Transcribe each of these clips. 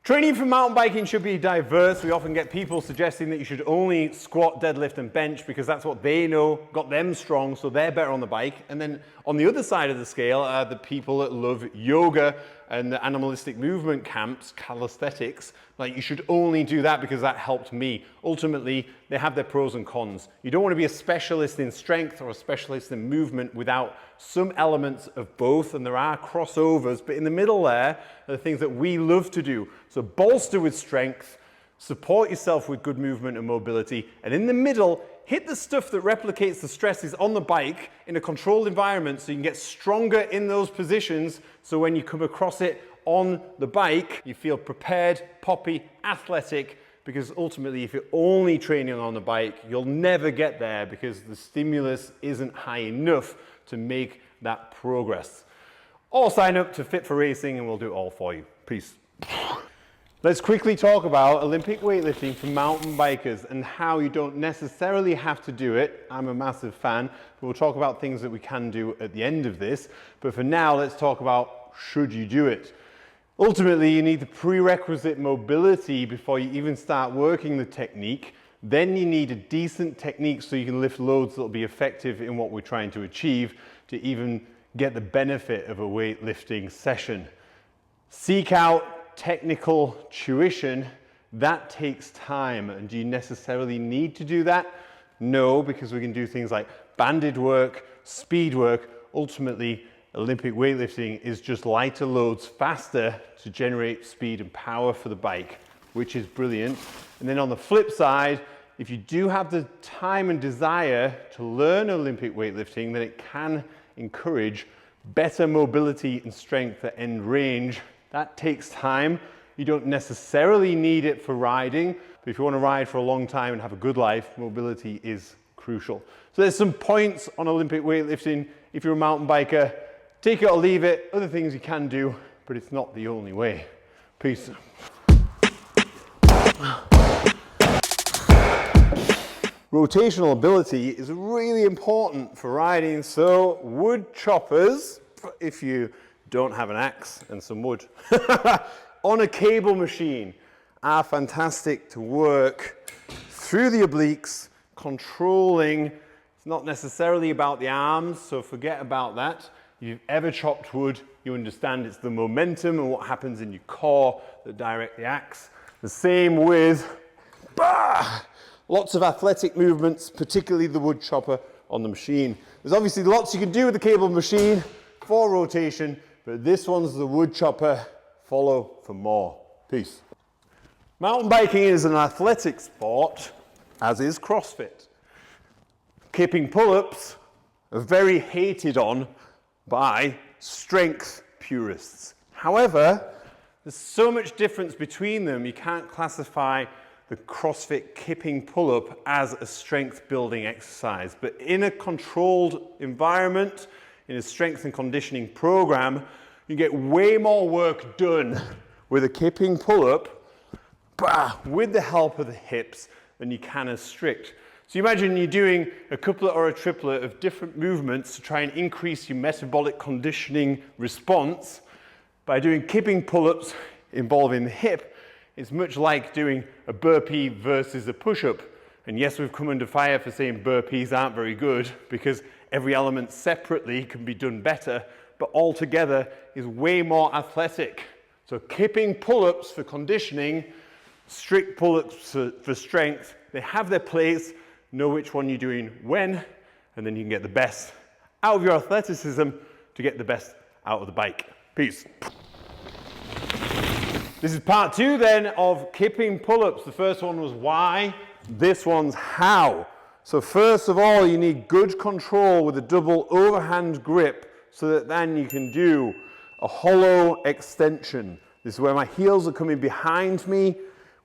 Training for mountain biking should be diverse. We often get people suggesting that you should only squat, deadlift and bench because that's what they know got them strong, so they're better on the bike. And then on the other side of the scale are the people that love yoga and the animalistic movement camps, calisthenics. Like, you should only do that because that helped me. Ultimately, they have their pros and cons. You don't want to be a specialist in strength or a specialist in movement without some elements of both, and there are crossovers, but in the middle there are the things that we love to do. So bolster with strength, support yourself with good movement and mobility, and in the middle, hit the stuff that replicates the stresses on the bike in a controlled environment so you can get stronger in those positions, so when you come across it on the bike, you feel prepared, poppy, athletic, because ultimately if you're only training on the bike, you'll never get there because the stimulus isn't high enough to make that progress. Or sign up to Fit for Racing and we'll do it all for you. Peace. Let's quickly talk about Olympic weightlifting for mountain bikers and how you don't necessarily have to do it. I'm a massive fan, but we'll talk about things that we can do at the end of this. But for now, let's talk about should you do it. Ultimately, you need the prerequisite mobility before you even start working the technique. Then you need a decent technique so you can lift loads that will be effective in what we're trying to achieve to even get the benefit of a weightlifting session. Seek out technical tuition. That takes time. And do you necessarily need to do that? No, because we can do things like banded work, speed work. Ultimately, Olympic weightlifting is just lighter loads faster to generate speed and power for the bike, which is brilliant. And then on the flip side, if you do have the time and desire to learn Olympic weightlifting, then it can encourage better mobility and strength at end range. That takes time. You don't necessarily need it for riding, but if you want to ride for a long time and have a good life, mobility is crucial. So there's some points on Olympic weightlifting. If you're a mountain biker, take it or leave it. Other things you can do, but it's not the only way. Peace. Rotational ability is really important for riding, so wood choppers, if you don't have an axe and some wood, on a cable machine are fantastic to work through the obliques, controlling. It's not necessarily about the arms, so forget about that. If you've ever chopped wood, you understand it's the momentum and what happens in your core that direct the axe. The same with lots of athletic movements, particularly the wood chopper on the machine. There's obviously lots you can do with the cable machine for rotation, but this one's the wood chopper. Follow for more. Peace. Mountain biking is an athletic sport, as is CrossFit. Kipping pull-ups are very hated on by strength purists. However, there's so much difference between them, you can't classify the CrossFit kipping pull-up as a strength building exercise. But in a controlled environment, in a strength and conditioning program, you get way more work done with a kipping pull-up with the help of the hips than you can a strict. So you imagine you're doing a couplet or a triplet of different movements to try and increase your metabolic conditioning response. By doing kipping pull-ups involving the hip, it's much like doing a burpee versus a push-up. And yes, we've come under fire for saying burpees aren't very good because every element separately can be done better, but all together is way more athletic. So kipping pull-ups for conditioning, strict pull-ups for strength, they have their place. Know which one you're doing when, and then you can get the best out of your athleticism to get the best out of the bike. Peace. This is part 2 then of kipping pull-ups. The first one was why, this one's how. So first of all, you need good control with a double overhand grip so that then you can do a hollow extension. This is where my heels are coming behind me,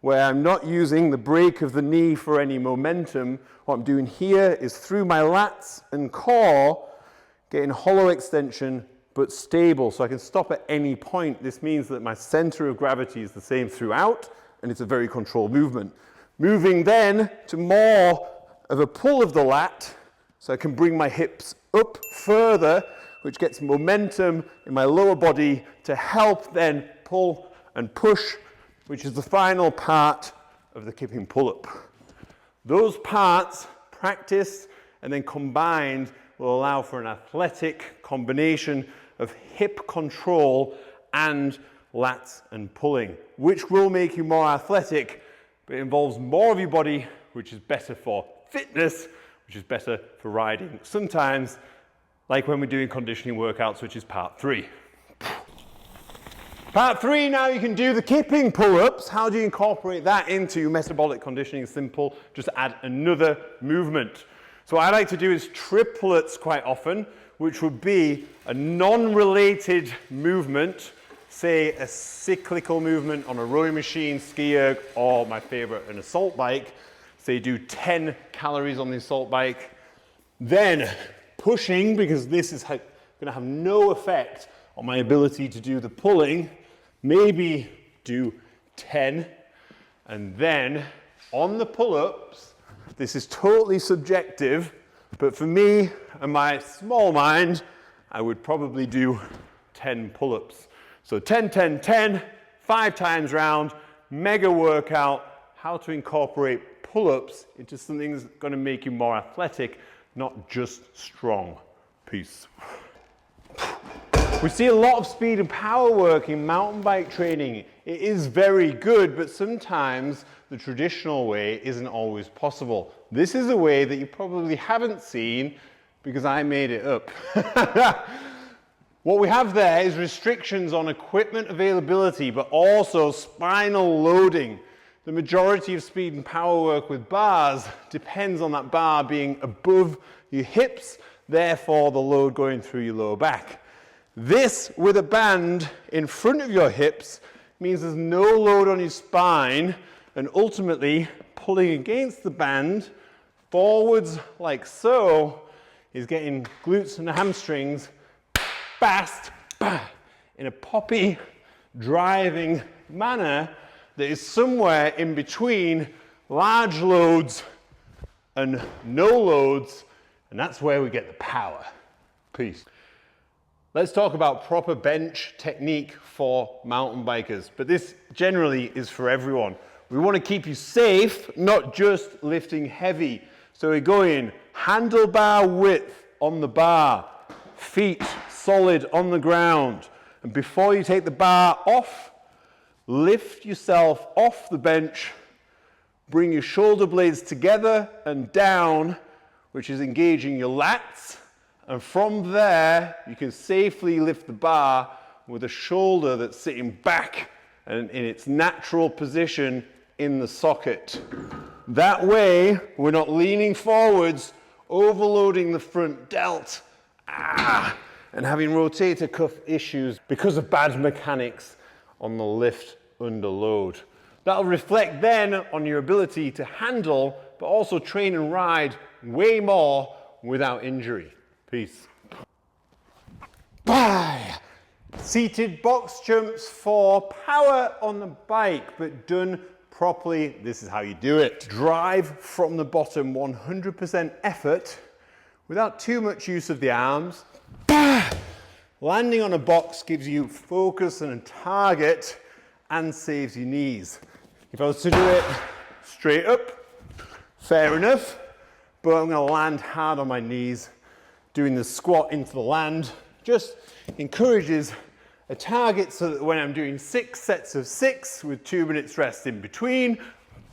where I'm not using the break of the knee for any momentum. What I'm doing here is through my lats and core, getting hollow extension, but stable, so I can stop at any point. This means that my center of gravity is the same throughout, and it's a very controlled movement. Moving then to more of a pull of the lat, so I can bring my hips up further, which gets momentum in my lower body to help then pull and push which is the final part of the kipping pull-up. Those parts, practiced and then combined, will allow for an athletic combination of hip control and lats and pulling, which will make you more athletic, but it involves more of your body, which is better for fitness, which is better for riding. Sometimes, like when we're doing conditioning workouts, which is part 3. Part 3, now you can do the kipping pull-ups. How do you incorporate that into metabolic conditioning? Simple, just add another movement. So what I like to do is triplets quite often, which would be a non-related movement, say a cyclical movement on a rowing machine, skier, or my favorite, an assault bike. Say do 10 calories on the assault bike. Then pushing, because this is going to have no effect on my ability to do the pulling, maybe do 10. And then on the pull-ups, this is totally subjective, but for me and my small mind, I would probably do 10 pull-ups. So 10, 10, 10, 5 times round, mega workout, how to incorporate pull-ups into something that's going to make you more athletic, not just strong. Peace. We see a lot of speed and power work in mountain bike training. It is very good, but sometimes the traditional way isn't always possible. This is a way that you probably haven't seen because I made it up. What we have there is restrictions on equipment availability, but also spinal loading. The majority of speed and power work with bars depends on that bar being above your hips, therefore the load going through your lower back. This with a band in front of your hips means there's no load on your spine, and ultimately pulling against the band forwards like so is getting glutes and hamstrings fast in a poppy driving manner that is somewhere in between large loads and no loads, and that's where we get the power. Peace. Let's talk about proper bench technique for mountain bikers, but this generally is for everyone. We want to keep you safe, not just lifting heavy. So we're going handlebar width on the bar, feet solid on the ground. And before you take the bar off, lift yourself off the bench, bring your shoulder blades together and down, which is engaging your lats. And from there, you can safely lift the bar with a shoulder that's sitting back and in its natural position in the socket. That way, we're not leaning forwards, overloading the front delt, and having rotator cuff issues because of bad mechanics on the lift under load. That'll reflect then on your ability to handle, but also train and ride way more without injury. Peace. Bye. Seated box jumps for power on the bike, but done properly. This is how you do it. Drive from the bottom, 100% effort, without too much use of the arms. Bah! Landing on a box gives you focus and a target and saves your knees. If I was to do it straight up, fair enough, but I'm going to land hard on my knees. Doing the squat into the land just encourages a target so that when I'm doing 6 sets of 6 with 2 minutes rest in between,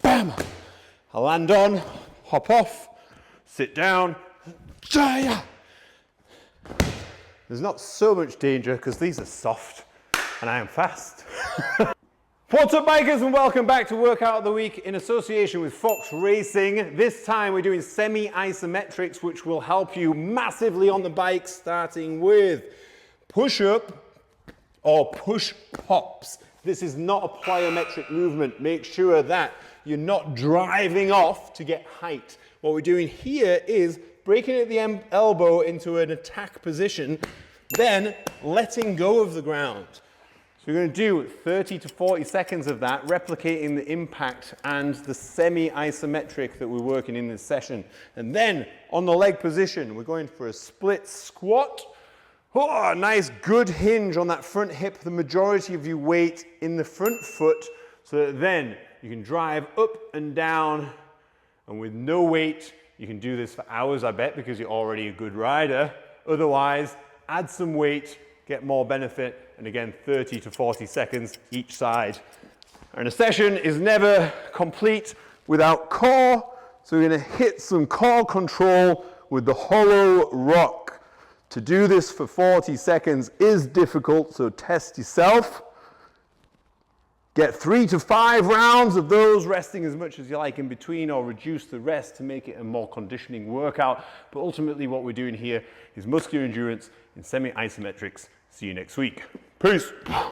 bam, I land on, hop off, sit down, jaya. There's not so much danger because these are soft and I am fast. What's up, bikers, and welcome back to Workout of the Week in association with Fox Racing. This time we're doing semi-isometrics, which will help you massively on the bike, starting with push-up or push-pops. This is not a plyometric movement. Make sure that you're not driving off to get height. What we're doing here is breaking at the elbow into an attack position, then letting go of the ground. So we're going to do 30 to 40 seconds of that, replicating the impact and the semi-isometric that we're working in this session. And then on the leg position, we're going for a split squat. Oh, nice good hinge on that front hip, the majority of your weight in the front foot, so that then you can drive up and down, and with no weight, you can do this for hours, I bet, because you're already a good rider. Otherwise, add some weight, get more benefit, and again, 30 to 40 seconds each side. And a session is never complete without core, so we're going to hit some core control with the hollow rock. To do this for 40 seconds is difficult, so test yourself. Get 3 to 5 rounds of those, resting as much as you like in between, or reduce the rest to make it a more conditioning workout. But ultimately what we're doing here is muscular endurance in semi-isometrics. See you next week. Peace.